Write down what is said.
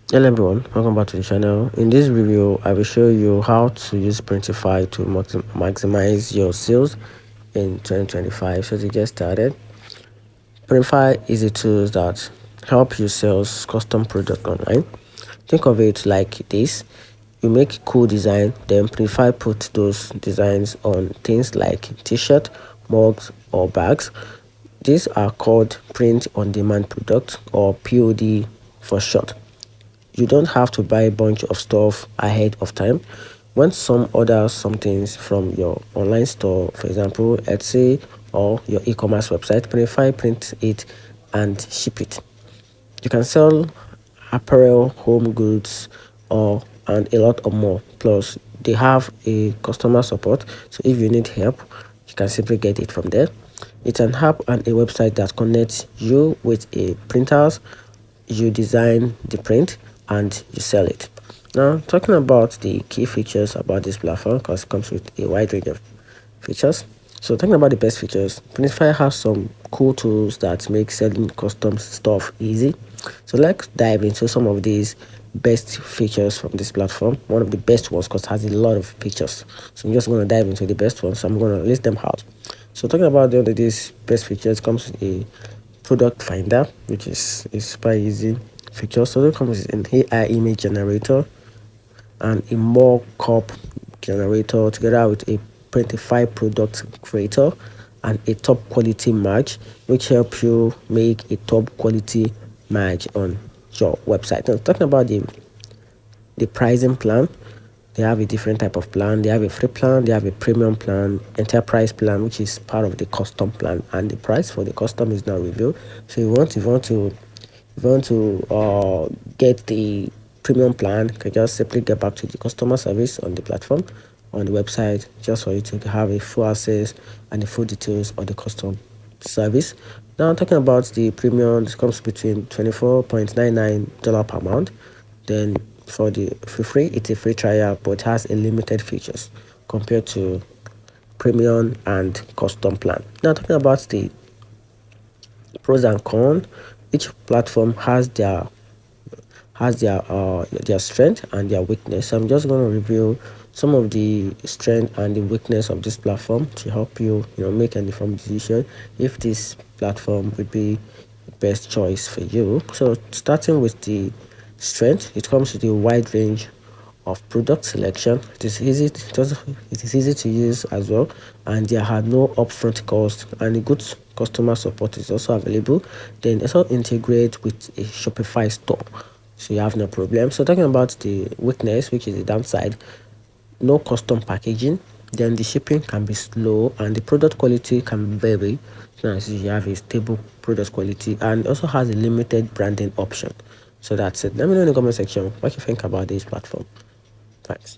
Hello everyone, welcome back to the channel. In this video, I will show you how to use Printify to maximize your sales in 2025. So to get started, Printify is a tool that help you sell custom product online. Think of it like this: you make cool design, then Printify put those designs on things like t-shirt, mugs, or bags. These are called print on demand product, or POD for short. You don't have to buy a bunch of stuff ahead of time. When some order some things from your online store, for example Etsy or your e-commerce website, Printify print it and ship it. You can sell apparel, home goods, or and a lot of more. Plus they have a customer support, so if you need help you can simply get it from there. It's an app and a website that connects you with a printers. You design the print and you sell it. Now, talking about the key features about this platform, because it comes with a wide range of features. So talking about the best features, Printify has some cool tools that make selling custom stuff easy. So let's dive into some of these best features from this platform. One of the best ones, because it has a lot of features. So I'm just going to dive into the best ones. So I'm going to list them out. So talking about these best features, comes with a product finder, which is a super easy feature. So it comes with an AI image generator and a mock-up generator together with a Printify product creator and a top quality match, which help you make a top quality match on your website. Now, talking about the pricing plan, they have a different type of plan. They have a free plan, they have a premium plan, enterprise plan, which is part of the custom plan, and the price for the custom is now revealed. So if you want to get the premium plan, you can just simply get back to the customer service on the platform, on the website, just for you to have a full access and the full details of the custom service. Now talking about the premium, this comes between $24.99 per month. Then for the free, it's a free trial, but has a limited features compared to premium and custom plan. Now talking about the pros and cons, each platform has their strength and their weakness. So I'm just going to review some of the strength and the weakness of this platform to help you make an informed decision if this platform would be the best choice for you. So starting with the strength, it comes with a wide range of product selection. It is easy to use as well, and there are no upfront costs, and a good customer support is also available. Then also integrate with a Shopify store, so you have no problem. So talking about the weakness, which is the downside, no custom packaging, then the shipping can be slow and the product quality can vary. So as you have a stable product quality, and also has a limited branding option. So that's it. Let me know in the comment section what you think about this platform. Thanks.